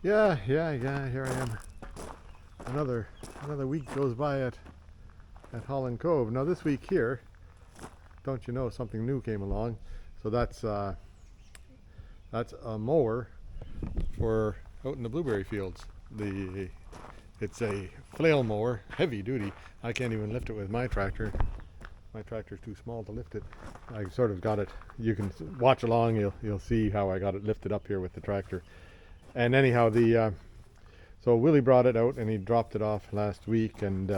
Yeah, here I am. Another week goes by at Holland Cove. Now this week here, don't you know, something new came along. So that's a mower for out in the blueberry fields. It's a flail mower, heavy duty. I can't even lift it with my tractor. My tractor's too small to lift it. I sort of got it. You can watch along. You'll see how I got it lifted up here with the tractor. And anyhow, so Willie brought it out and he dropped it off last week and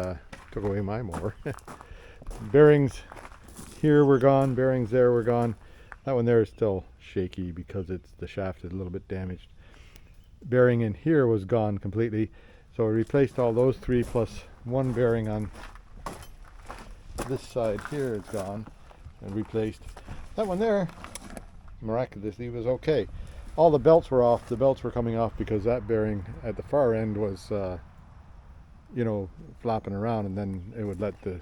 took away my mower. Bearings here were gone. Bearings there were gone. That one there is still shaky because the shaft is a little bit damaged. Bearing in here was gone completely. So I replaced all those three plus one bearing on this side here is gone and replaced. That one there, miraculously, was okay. All the belts were off. The belts were coming off because that bearing at the far end was, flopping around, and then it would let the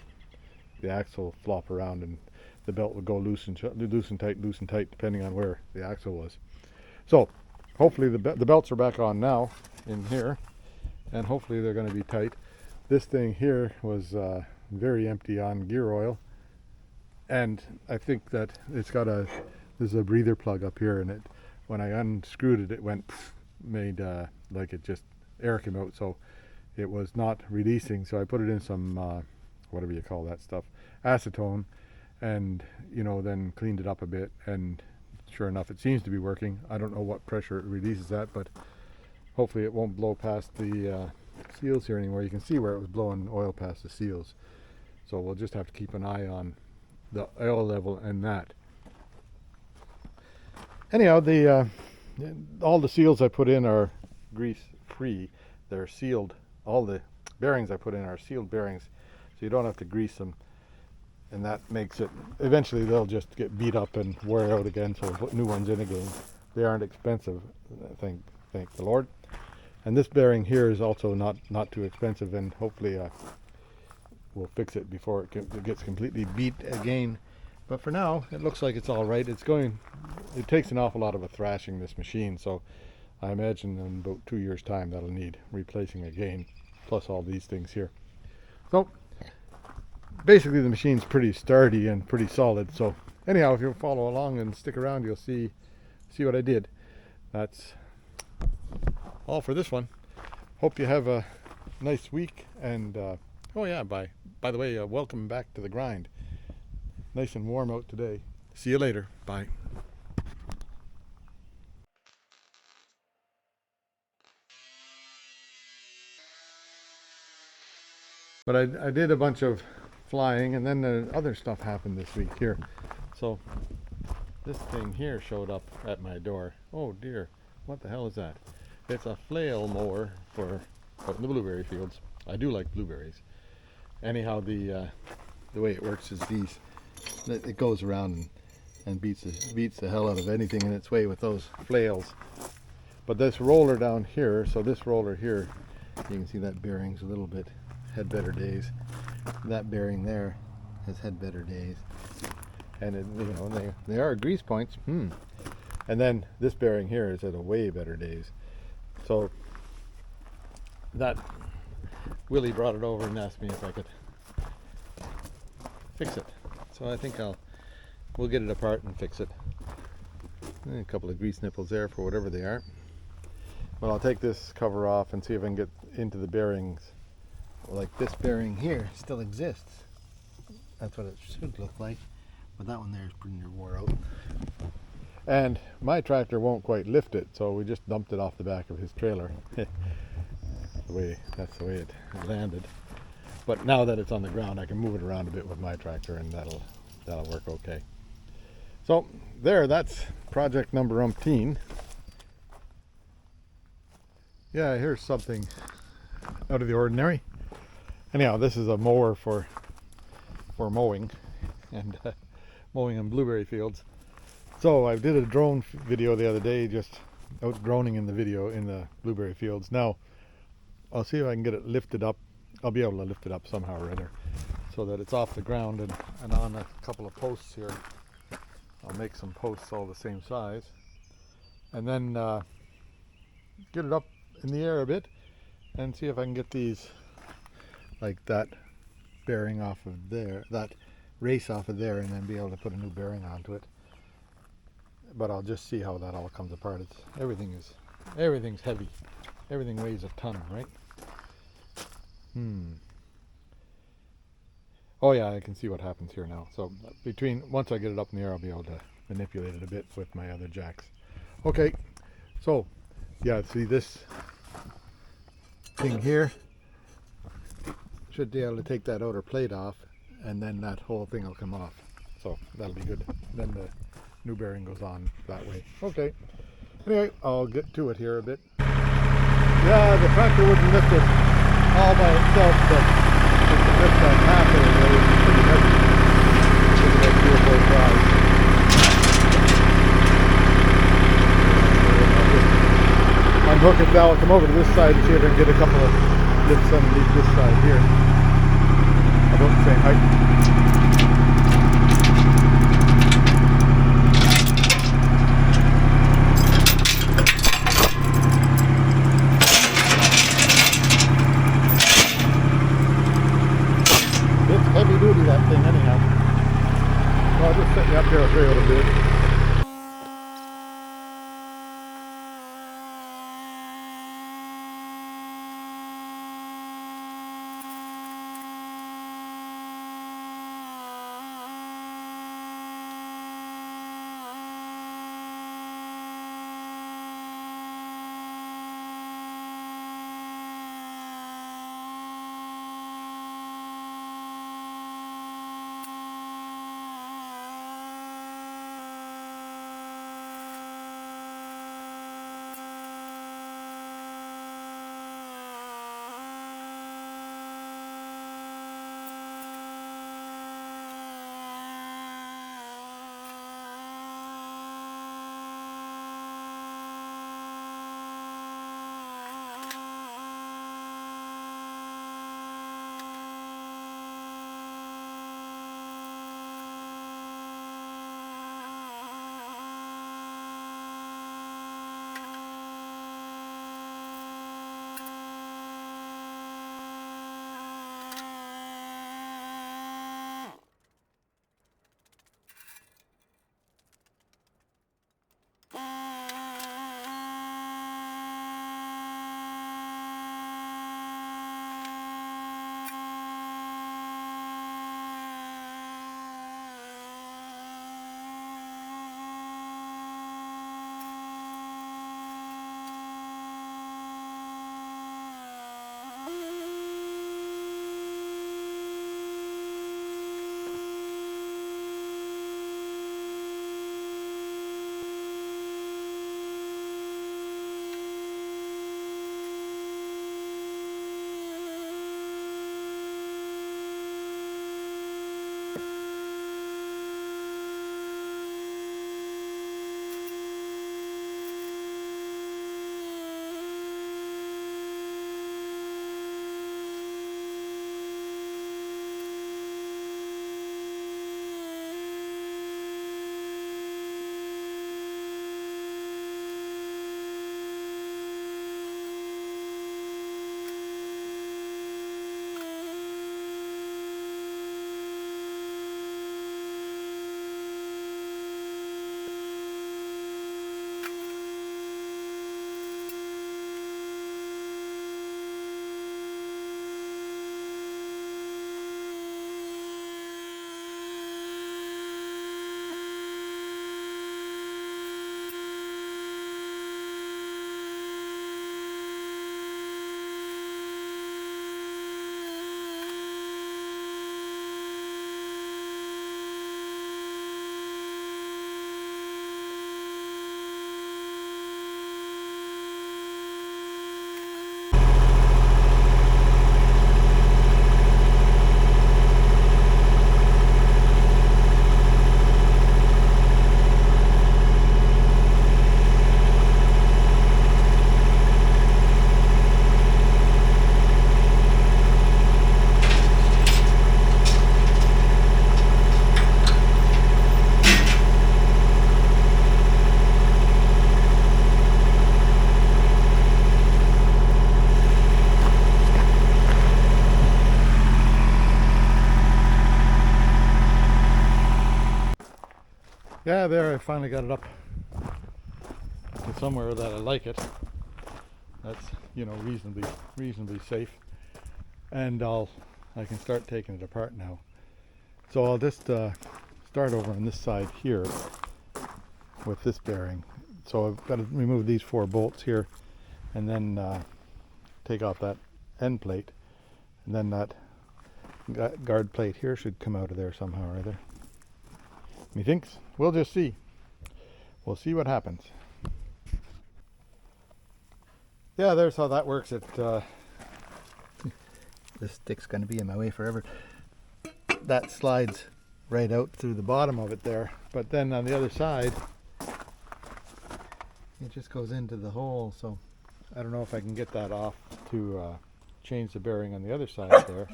axle flop around, and the belt would go loose and tight, depending on where the axle was. So hopefully the belts are back on now in here, and hopefully they're going to be tight. This thing here was very empty on gear oil, and I think that there's a breather plug up here, and when I unscrewed it went made like it just air came out, so it was not releasing. So I put it in some whatever you call that stuff, acetone, and then cleaned it up a bit, and sure enough it seems to be working. I don't know what pressure it releases at, but hopefully it won't blow past the seals here anymore. You can see where it was blowing oil past the seals, so we'll just have to keep an eye on the oil level and that. Anyhow, all the seals I put in are grease free. They're sealed. All the bearings I put in are sealed bearings, so you don't have to grease them, and that makes it, eventually they'll just get beat up and wear out again, so we'll put new ones in again. They aren't expensive, thank the Lord. And this bearing here is also not too expensive, and hopefully we'll fix it before it gets completely beat again. But for now, it looks like it's all right. It takes an awful lot of a thrashing, this machine, so I imagine in about 2 years' time that'll need replacing again, plus all these things here. So basically the machine's pretty sturdy and pretty solid. So anyhow, if you follow along and stick around, you'll see what I did. That's all for this one. Hope you have a nice week, and oh yeah, by the way, welcome back to the grind. Nice and warm out today. See you later. Bye. But I did a bunch of flying, and then the other stuff happened this week here. So this thing here showed up at my door. Oh dear, what the hell is that? It's a flail mower for out in the blueberry fields. I do like blueberries. Anyhow, the way it works is it goes around and beats the hell out of anything in its way with those flails. But this roller down here, so this roller here, you can see that bearing's a little bit had better days. That bearing there has had better days, and they are grease points. And then this bearing here is at a way better days. So that Willie brought it over and asked me if I could fix it. So I think we'll get it apart and fix it. A couple of grease nipples there for whatever they are. But I'll take this cover off and see if I can get into the bearings. Like this bearing here still exists. That's what it should look like. But that one there is pretty near wore out. And my tractor won't quite lift it, so we just dumped it off the back of his trailer. That's the way it landed. But now that it's on the ground, I can move it around a bit with my tractor, and that'll work okay. So there, that's project number umpteen. Yeah, here's something out of the ordinary. Anyhow, this is a mower for mowing and mowing in blueberry fields. So I did a drone video the other day, just out droning in the blueberry fields. Now I'll see if I can get it lifted up. I'll be able to lift it up somehow or other, so that it's off the ground and on a couple of posts here. I'll make some posts all the same size, and then get it up in the air a bit and see if I can get these, like that bearing off of there, that race off of there, and then be able to put a new bearing onto it. But I'll just see how that all comes apart. Everything's heavy. Everything weighs a ton, right? Oh yeah, I can see what happens here now. So once I get it up in the air, I'll be able to manipulate it a bit with my other jacks. Okay, so yeah, see this thing here should be able to take that outer plate off, and then that whole thing will come off. So that'll be good. Then the new bearing goes on that way. Okay. Anyway, I'll get to it here a bit. Yeah, the tractor wouldn't lift it all by itself, but it can lift that half of it, which is pretty heavy. It's about 3 or 4 drives. Unhook it now, I'll come over to this side and see if I can get a couple of lifts underneath this side here. About the same height. Heavy duty, that thing, anyhow. So I'll just set you up here a little bit. Yeah, there I finally got it up to somewhere that I like it. That's, you know, reasonably safe. And I can start taking it apart now. So I'll just start over on this side here with this bearing. So I've got to remove these 4 bolts here, and then take off that end plate, and then that guard plate here should come out of there somehow or other. Methinks. We'll just see. We'll see what happens. Yeah, there's how that works. This stick's going to be in my way forever. That slides right out through the bottom of it there, but then on the other side it just goes into the hole, so I don't know if I can get that off to change the bearing on the other side there.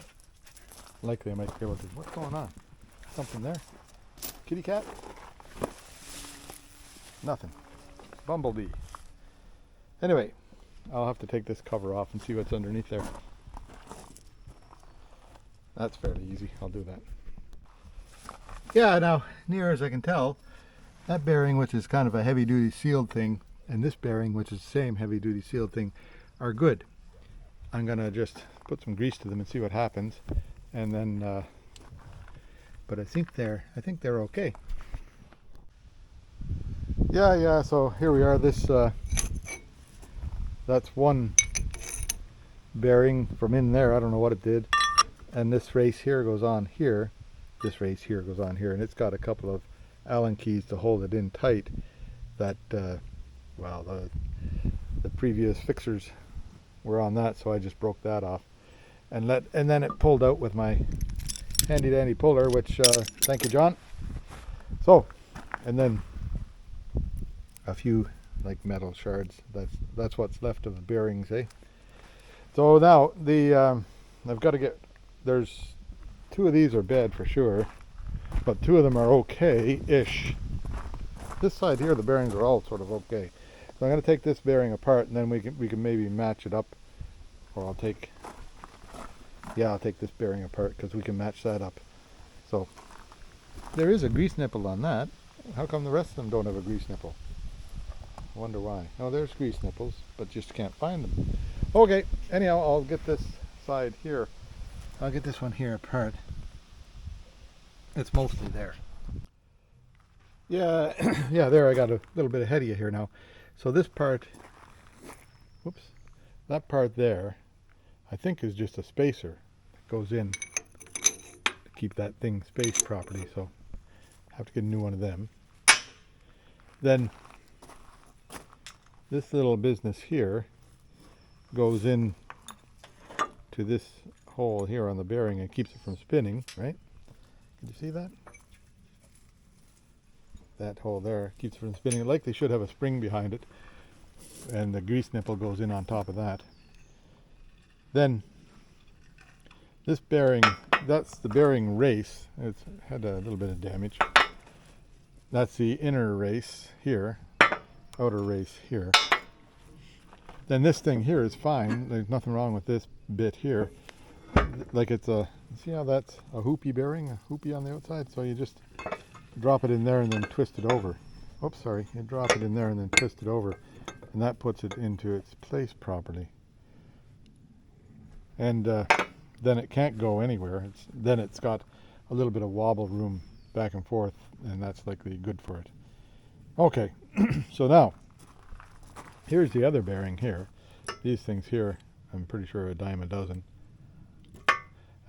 Likely I might be able to. What's going on? Something there? Kitty cat? Nothing. Bumblebee. Anyway, I'll have to take this cover off and see what's underneath there. That's fairly easy. I'll do that. Yeah, now, near as I can tell, that bearing, which is kind of a heavy-duty sealed thing, and this bearing, which is the same heavy-duty sealed thing, are good. I'm going to just put some grease to them and see what happens. And then, but I think they're okay. Yeah, so here we are. This, that's one bearing from in there. I don't know what it did. And this race here goes on here. This race here goes on here, and it's got a couple of Allen keys to hold it in tight. That, well, the previous fixers were on that, so I just broke that off, and then it pulled out with my handy dandy puller, which thank you, John. So, and then a few like metal shards. That's what's left of the bearings, eh? So now I've got to get. There's 2 of these are bad for sure, but 2 of them are okay-ish. This side here, the bearings are all sort of okay. So I'm going to take this bearing apart, and then we can maybe match it up, or I'll take this bearing apart because we can match that up. So there is a grease nipple on that. How come the rest of them don't have a grease nipple? I wonder why. Oh, there's grease nipples, but just can't find them. Okay, anyhow, I'll get this side here. I'll get this one here apart. It's mostly there. Yeah, yeah, there I got a little bit ahead of you here now. So this part, whoops, that part there, I think is just a spacer that goes in to keep that thing spaced properly. So I have to get a new one of them. Then this little business here goes in to this hole here on the bearing and keeps it from spinning, right? Can you see that? That hole there keeps it from spinning. It likely should have a spring behind it, and the grease nipple goes in on top of that. Then this bearing, that's the bearing race. It's had a little bit of damage. That's the inner race here, outer race here. Then this thing here is fine. There's nothing wrong with this bit here. Like it's a, see how that's a hoopy bearing, a hoopy on the outside? So you just drop it in there and then twist it over. Oops, sorry. You drop it in there and then twist it over, and that puts it into its place properly. And then it can't go anywhere. Then it's got a little bit of wobble room back and forth, and that's likely good for it. Okay, so now here's the other bearing here. These things here, I'm pretty sure a dime a dozen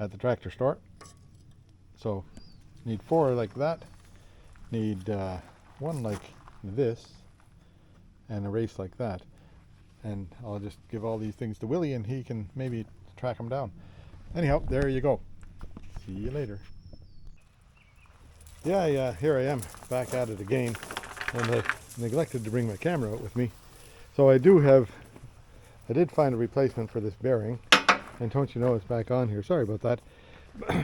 at the tractor store. So need 4 like that. Need 1 like this, and a race like that. And I'll just give all these things to Willie, and he can maybe track them down. Anyhow, there you go. See you later. Yeah, here I am, back at it again. And I neglected to bring my camera out with me. So I did find a replacement for this bearing. And don't you know it's back on here. Sorry about that.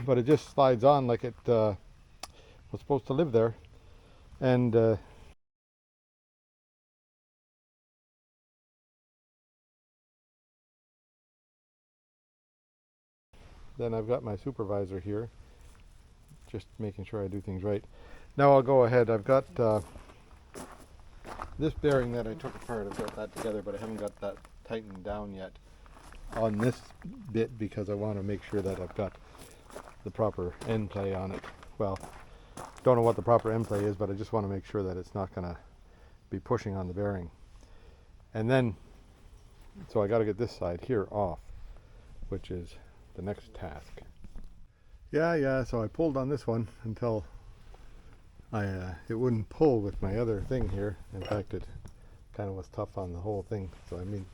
But it just slides on like it was supposed to live there. And then I've got my supervisor here, just making sure I do things right. Now I'll go ahead. I've got this bearing that I took apart. I've got that together, but I haven't got that tightened down yet on this bit because I want to make sure that I've got the proper end play on it. Well, don't know what the proper end play is, but I just want to make sure that it's not going to be pushing on the bearing. And then, so I got to get this side here off, which is the next task. Yeah, so I pulled on this one until it wouldn't pull with my other thing here. In fact, it kind of was tough on the whole thing, so I need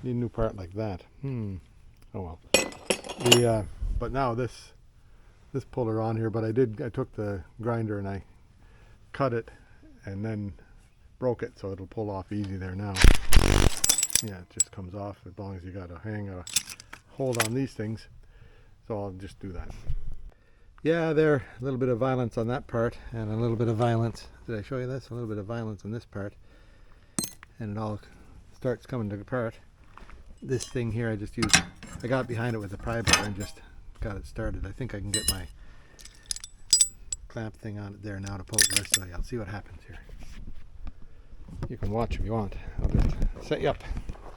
a new part like that. Oh well. But now this puller on here, but I took the grinder and I cut it and then broke it, so it'll pull off easy there now. Yeah, it just comes off as long as you got a hold on these things. So I'll just do that. Yeah, there, a little bit of violence on that part and a little bit of violence. Did I show you this? A little bit of violence on this part. And it all starts coming apart. This thing here I got behind it with a pry bar and just got it started. I think I can get my clamp thing on it there now to pull the rest of it. I'll see what happens here. You can watch if you want. I'll just set you up.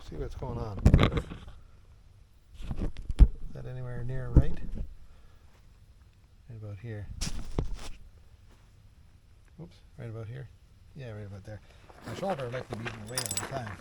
See what's going on. Is that anywhere near right? Right about here. Oops, right about here. Yeah, right about there. My shoulder like to be eating away all the time.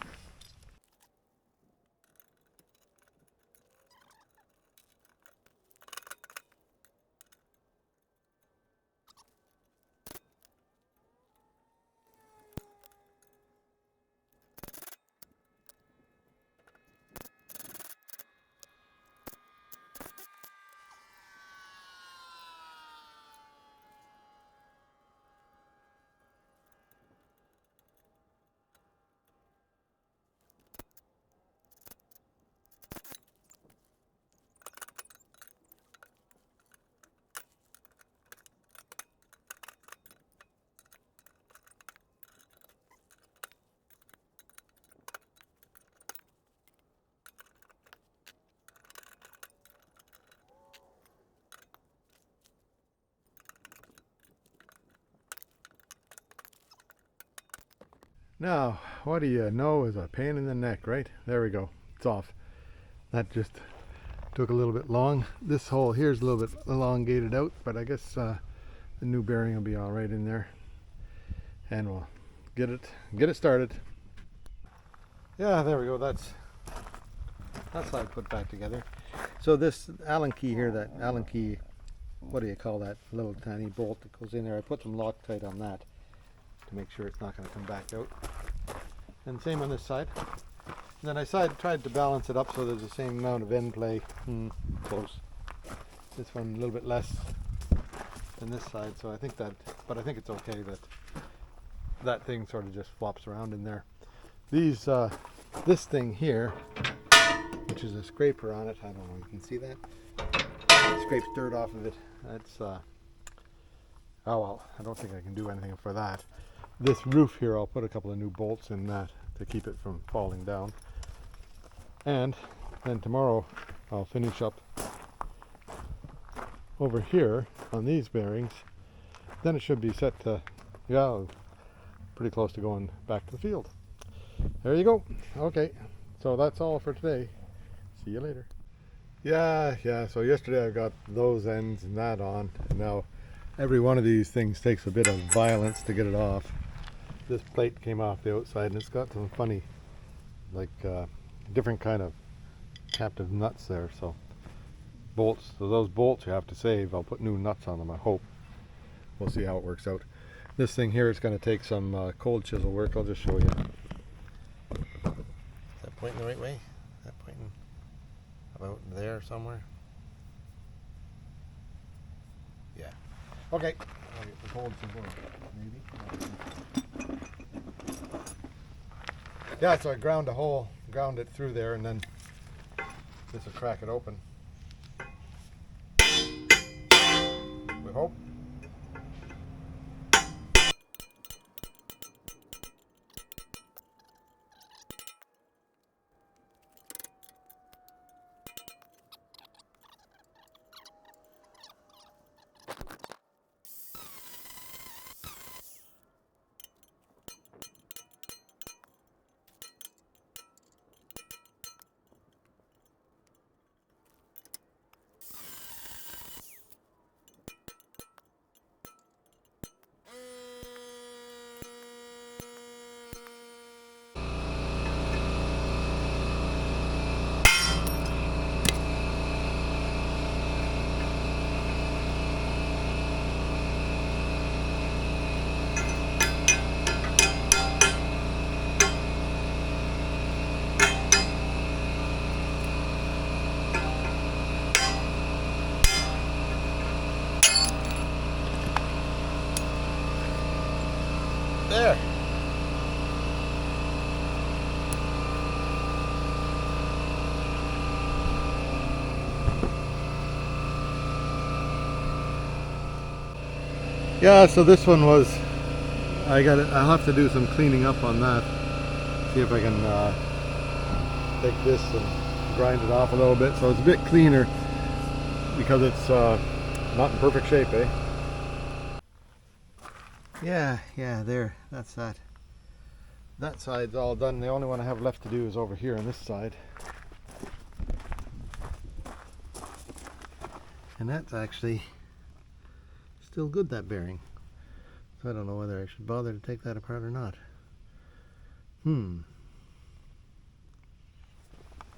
Now, what do you know is a pain in the neck, right? There we go. It's off. That just took a little bit long. This hole here is a little bit elongated out, but I guess the new bearing will be all right in there. And we'll get it started. Yeah, there we go. That's how I put back together. So this Allen key here, that Allen key, what do you call that little tiny bolt that goes in there? I put some Loctite on that to make sure it's not going to come back out. And same on this side. And then I tried to balance it up so there's the same amount of end play. Close. This one a little bit less than this side, so I think it's okay that thing sort of just flops around in there. These this thing here, which is a scraper on it, I don't know if you can see that. It scrapes dirt off of it. That's oh well, I don't think I can do anything for that. This roof here, I'll put a couple of new bolts in that to keep it from falling down. And then tomorrow I'll finish up over here on these bearings. Then it should be set to, yeah, pretty close to going back to the field. There you go. Okay, so that's all for today. See you later. Yeah, so yesterday I got those ends and that on, and now every one of these things takes a bit of violence to get it off. This plate came off the outside and it's got some funny, like different kind of captive nuts there, so those bolts you have to save. I'll put new nuts on them, I hope. We'll see how it works out. This thing here is going to take some cold chisel work. I'll just show you. Is that pointing the right way? Is that pointing about there somewhere? Yeah. Okay. I'll get the cold chisel maybe. Yeah, so I ground it through there, and then this will crack it open. We hope. Yeah, so this one was, I'll have to do some cleaning up on that. See if I can take this and grind it off a little bit so it's a bit cleaner, because it's not in perfect shape, eh? Yeah, there, that's that. That side's all done. The only one I have left to do is over here on this side. And that's actually still good, that bearing. So I don't know whether I should bother to take that apart or not.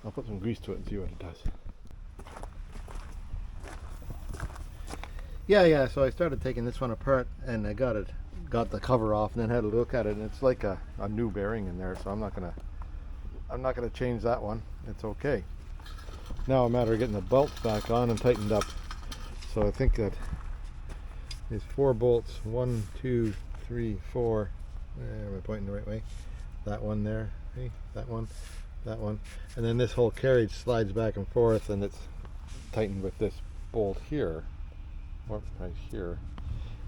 I'll put some grease to it and see what it does. Yeah, so I started taking this one apart and I got the cover off and then had a look at it, and it's like a new bearing in there, so I'm not gonna change that one. It's okay. Now a matter of getting the bolts back on and tightened up. So I think that there's 4 bolts. 1, 2, 3, 4. Am I pointing the right way? That one there. Hey, that one. And then this whole carriage slides back and forth, and it's tightened with this bolt here, or right here,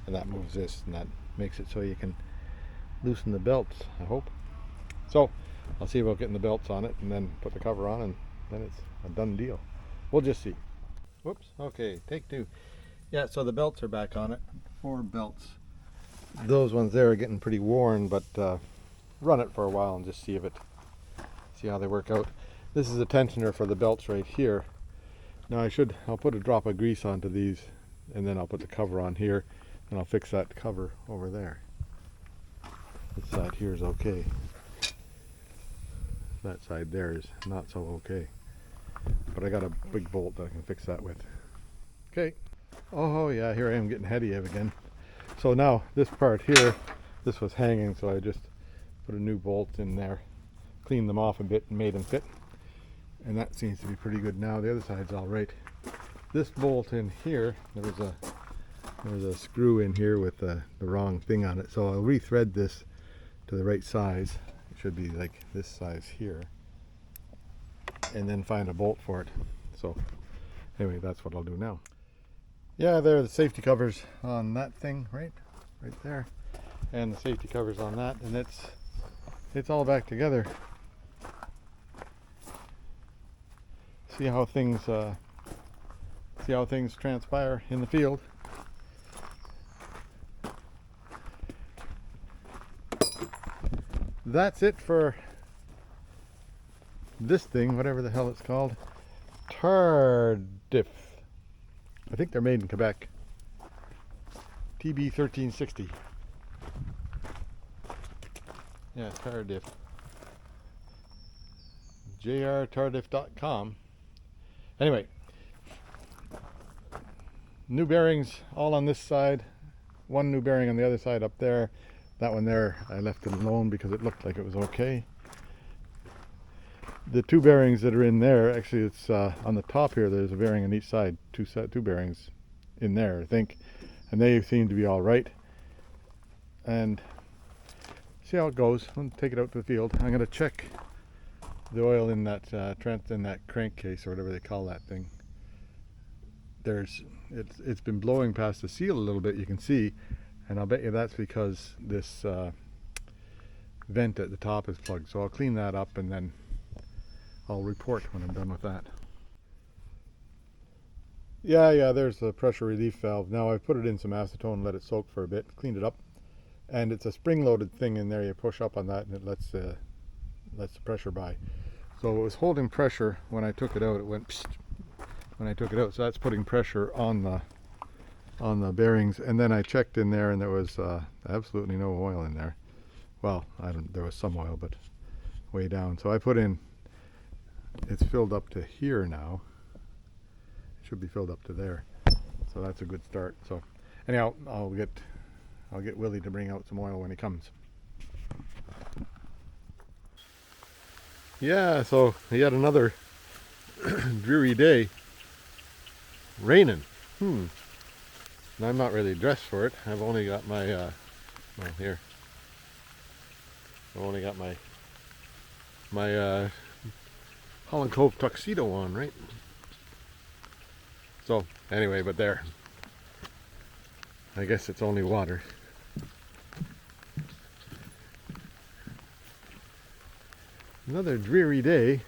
and that moves this, and that makes it so you can loosen the belts, I hope. So I'll see about getting the belts on it and then put the cover on, and then it's a done deal. We'll just see. Whoops. Okay, take 2. Yeah, so the belts are back on it. 4 belts. Those ones there are getting pretty worn, but run it for a while and just see how they work out. This is a tensioner for the belts right here. Now I'll put a drop of grease onto these, and then I'll put the cover on here, and I'll fix that cover over there. This side here is okay. That side there is not so okay. But I got a big bolt that I can fix that with. Okay. Oh yeah, here I am getting heady again. So now this part here, this was hanging, so I just put a new bolt in there, cleaned them off a bit and made them fit. And that seems to be pretty good now. The other side's all right. This bolt in here, there was a screw in here with the wrong thing on it. So I'll rethread this to the right size. It should be like this size here. And then find a bolt for it. So anyway, that's what I'll do now. Yeah, there are the safety covers on that thing, right there, and the safety covers on that, and it's all back together. See how things transpire in the field. That's it for this thing, whatever the hell it's called. Tardif. I think they're made in Quebec. TB 1360. Yeah, Tardif. jrtardif.com. Anyway, new bearings all on this side. 1 new bearing on the other side up there. That one there, I left it alone because it looked like it was okay. The 2 bearings that are in there, actually it's on the top here, there's a bearing on each side, 2 bearings in there, I think, and they seem to be all right. And see how it goes. I'm gonna take it out to the field. I'm gonna check the oil in that crankcase, or whatever they call that thing. It's been blowing past the seal a little bit, you can see, and I'll bet you that's because this vent at the top is plugged. So I'll clean that up and then I'll report when I'm done with that. Yeah, there's the pressure relief valve. Now I've put it in some acetone, let it soak for a bit, cleaned it up, and it's a spring-loaded thing in there. You push up on that and it lets the pressure by. So it was holding pressure when I took it out. It went psst when I took it out. So that's putting pressure on the bearings. And then I checked in there, and there was absolutely no oil in there. Well, there was some oil, but way down. So I put in. It's filled up to here now. It should be filled up to there. So that's a good start. So anyhow, I'll get Willie to bring out some oil when he comes. Yeah, so he had another dreary day. Raining. And I'm not really dressed for it. I've only got my well, here. I've only got my Holland Cove tuxedo on, right? So anyway, but there. I guess it's only water. Another dreary day.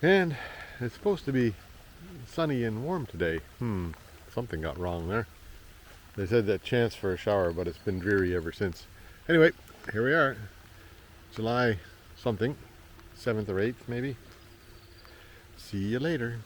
And it's supposed to be sunny and warm today. Something got wrong there. They said that chance for a shower, but it's been dreary ever since. Anyway, here we are. July something, 7th or 8th maybe. See you later.